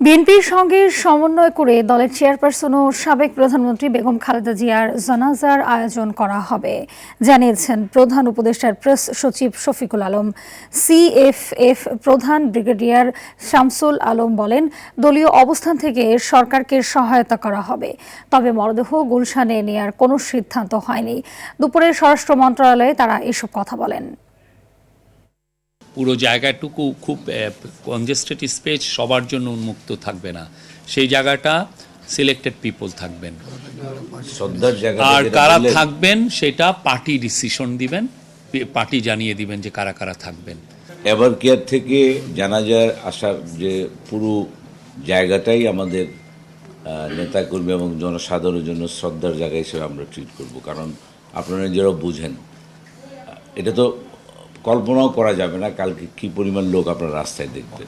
বিএনপির সঙ্গে সমন্বয় করে দলের চেয়ারপারসন ও সাবেক প্রধানমন্ত্রী বেগম খালেদা জিয়ার জানাজার আয়োজন করা হবে জানিয়েছেন প্রধান উপদেষ্টার প্রেস সচিব শফিকুল আলম। সিএফএফ প্রধান ব্রিগেডিয়ার শামসুল আলম বলেন, দলীয় অবস্থান থেকে সরকারকে সহায়তা করা হবে, তবে মরদেহ গুলশানে নেয়ার কোনো সিদ্ধান্ত হয়নি। দুপুরে স্বরাষ্ট্র মন্ত্রণালয়ে তারা এসব কথা বলেন। পুরো জায়গাটুকু খুব কনজেস্টেড স্পেস, সবার জন্য উন্মুক্ত থাকবে না, সেই জায়গাটা সিলেক্টেড পিপল থাকবেন, আর কারা থাকবেন সেটা পার্টি ডিসিশন দিবেন, পার্টি জানিয়ে দিবেন যে কারা কারা থাকবেন। এভার কেয়ার থেকে জানাজার আসার যে পুরো জায়গাটাই আমাদের নেতাকর্মী এবং জনসাধারণের জন্য শ্রদ্ধার জায়গা হিসেবে আমরা ট্রিট করব। কারণ আপনারা যারা বুঝেন, এটা তো কল্পনাও করা যাবে না কালকে কী পরিমাণ লোক আপনার রাস্তায় দেখবেন।